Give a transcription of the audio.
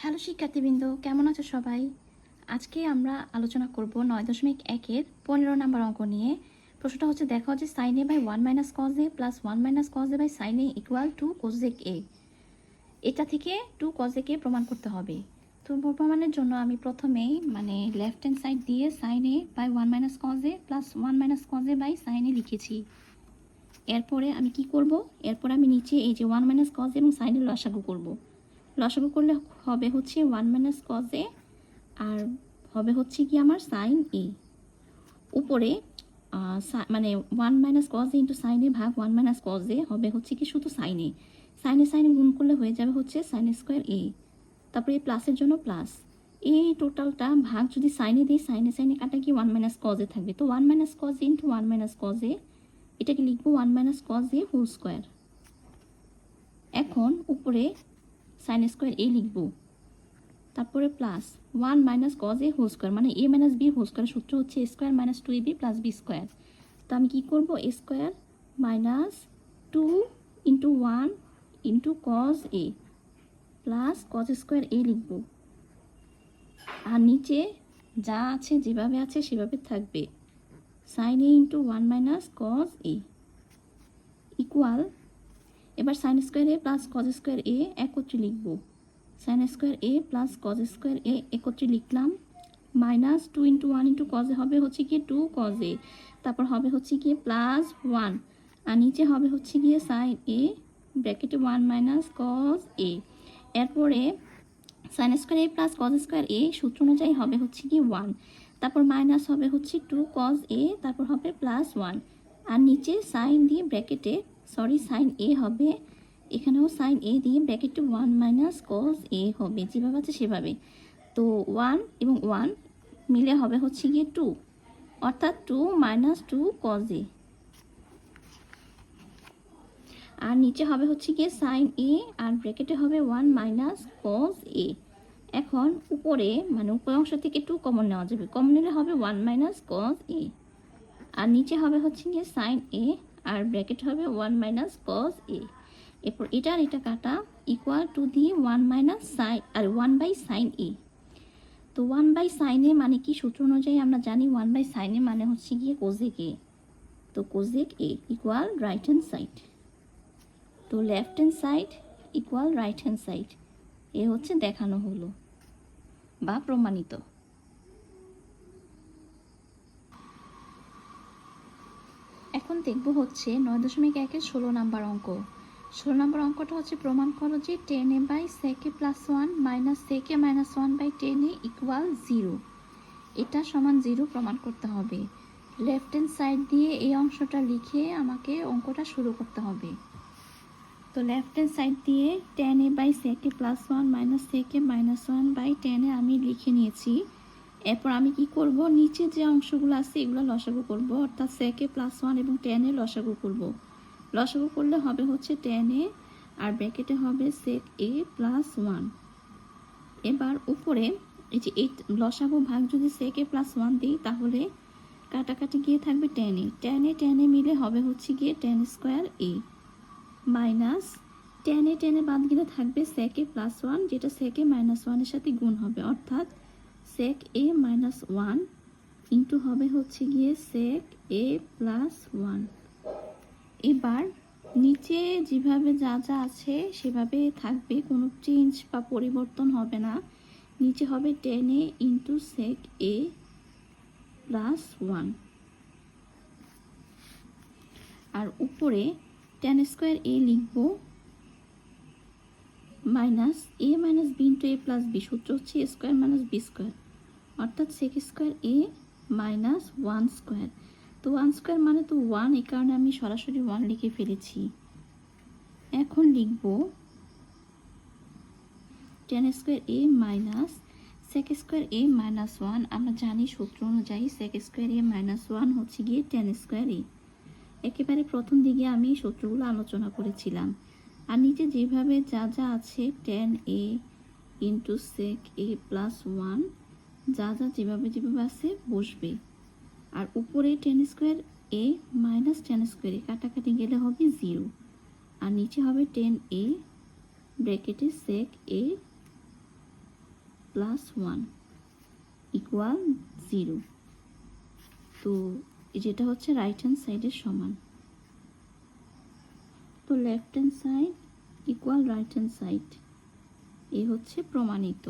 Hello শিক্ষার্থীবৃন্দ, কেমন আছো সবাই? আজকে আমরা আলোচনা করব 9.1-এর 15 নম্বর অঙ্ক নিয়ে। প্রশ্নটা হচ্ছে, দেখো যে sine A by 1 minus cos A plus 1 minus cos A by sine A equal to cosec A. এটা থেকে 2 কোজেক এ প্রমাণ করতে হবে। তো প্রমাণের জন্য আমি প্রথমেই লেফট হ্যান্ড সাইড দিয়ে sine A by 1 minus cos A plus 1 minus cos A by sine A লিখেছি। এরপরে আমি কি করব? এরপর আমি নিচে এই যে 1 মাইনাস কজ এবং সাইন এর লসাগু করব। লসাগু করলে হবে হচ্ছে 1 মাইনাস কজ এ আর হবে হচ্ছে কি আমার সাইন এ। উপরে 1 minus cos A into sine A ভাগ 1 মাইনাস কজ এ হবে হচ্ছে কি শুধু সাইন এ। সাইনে গুণ করলে হয়ে যাবে হচ্ছে সাইন স্কোয়ার এ। তারপরে এই প্লাসের জন্য প্লাস। এই টোটালটা ভাগ যদি সাইনে দিই, সাইনে কাটা কি 1 মাইনাস কজ এ থাকবে। তো 1 minus cos A into 1 minus cos A, এটাকে লিখবো 1 minus cos A whole square. এখন উপরে সাইন স্কোয়ার এ লিখবো, তারপরে plus 1 minus cos A whole square, মানে A minus B whole square সূত্র হচ্ছে A square minus 2ab plus B square. তো আমি কী করবো, A square minus 2 into 1 into cos A plus cos square A লিখবো। আর নিচে যা আছে যেভাবে আছে সেভাবে থাকবে, sine a into 1 minus cos a equal, এবার sine square a plus cos square a একত্রে লিখবো। Sine square a plus cos square a একত্রে লিখলাম, minus 2 into 1 into cos a হবে হচ্ছে গিয়ে 2 কজ এ, তারপর হবে হচ্ছে গিয়ে প্লাস 1, আর নিচে হবে হচ্ছে গিয়ে সাইন এ ব্র্যাকেটে 1 মাইনাস কজ এ। এরপরে sign square a plus cos square এ সূত্র অনুযায়ী হবে হচ্ছে গিয়ে 1, তারপর মাইনাস হবে হচ্ছে 2 কজ এ, তারপর হবে প্লাস 1, আর নিচে সাইন দিয়ে ব্র্যাকেটে সাইন এ হবে, এখানেও সাইন এ দিয়ে ব্র্যাকেটে 1 মাইনাস কজ এ হবে, যেভাবে আছে সেভাবে। তো 1 এবং 1 মিলে হবে হচ্ছে গিয়ে 2, অর্থাৎ 2 মাইনাস 2 কজ এ। আর নিচে হবে হচ্ছে গিয়ে সাইন এ আর ব্র্যাকেটে হবে 1 মাইনাস কজ এ। এখন উপরে উপর অংশ থেকে 2 কমন নেওয়া যাবে, কমন নিলে হবে 1 মাইনাস কজ এ। আর নিচে হবে হচ্ছে গিয়ে সাইন এ আর ব্র্যাকেট হবে 1 মাইনাস কজ এ। এরপর এটা আর এটা কাটা, ইকুয়াল টু দিয়ে 1 মাইনাস সাইন আর 1 বাই সাইন এ। তো 1 বাই সাইন এ মানে কি, সূত্র অনুযায়ী আমরা জানি 1 বাই সাইন এ মানে হচ্ছে গিয়ে কোজেক এ। তো cosec A equal right hand side. তো left hand side equal right hand side, এ হচ্ছে দেখানো হলো বা প্রমাণিত। এখন দেখব হচ্ছে 9.1-এর 16 নম্বর অঙ্ক। 16 নম্বর অঙ্কটা হচ্ছে, প্রমাণ করো যে 10a by sec a plus 1 minus sec a minus 1 by 10a equal 0। এটা সমান 0 প্রমাণ করতে হবে। লেফট হ্যান্ড সাইড দিয়ে এই অংশটা লিখে আমাকে অঙ্কটা শুরু করতে হবে। তো লেফট হ্যান্ড সাইড দিয়ে 10a by sec a plus 1 minus sec a minus 1 by 10a আমি লিখে নিয়েছি। এরপর আমি কি করব, নিচে যে অংশগুলো আছে এগুলো লসাগু করব, অর্থাৎ sec a প্লাস 1 এবং 10a লসাগু করব। লসাগু করলে হবে হচ্ছে 10a আর ব্র্যাকেটে হবে sec a প্লাস 1। এবার উপরে এই যে এই লসাগু ভাগ যদি sec a প্লাস 1 দিই, তাহলে কাটাকাটি গিয়ে থাকবে 10a মিলে হবে হচ্ছে গিয়ে 10 স্কোয়ার a মাইনাস 10a বাদ গেলে থাকবে sec a প্লাস 1, যেটা sec a মাইনাস 1 এর সাথে গুণ হবে, অর্থাৎ sec a মাইনাস 1 ইন্টু হবে হচ্ছে গিয়ে sec a প্লাস 1। এবার নিচে যেভাবে যা যা আছে সেভাবে থাকবে, কোনো চেঞ্জ বা পরিবর্তন হবে না। নিচে হবে 10a into sec a plus 1, আর উপরে 10 স্কোয়ার a লিখব, minus a minus b into a plus b, সূত্র হচ্ছে a square minus b square, অর্থাৎ sec square a minus 1 square. তো 1 স্কোয়ার মানে তো 1, এই কারণে আমি সরাসরি 1 লিখে ফেলেছি। এখন লিখব 10 square a minus sec square a minus 1। আমরা জানি সূত্র অনুযায়ী sec স্কোয়ার a মাইনাস 1 হচ্ছে গিয়ে 10 স্কোয়ার a। একেবারে প্রথম দিকে আমি সূত্রগুলো আলোচনা করেছিলাম। আর নিচে যেভাবে যা যা আছে 10a into sec a plus 1, যা যা যেভাবে আছে বসবে। আর উপরে 10 square a minus 10 square a কাটাকাটি গেলে হবে 0, আর নিচে হবে 10a ব্র্যাকেটে sec a প্লাস 1 ইকুয়াল 0। তো যেটা হচ্ছে রাইট হ্যান্ড সাইডের সমান। তো left hand side equal right hand side, এ হচ্ছে প্রমাণিত।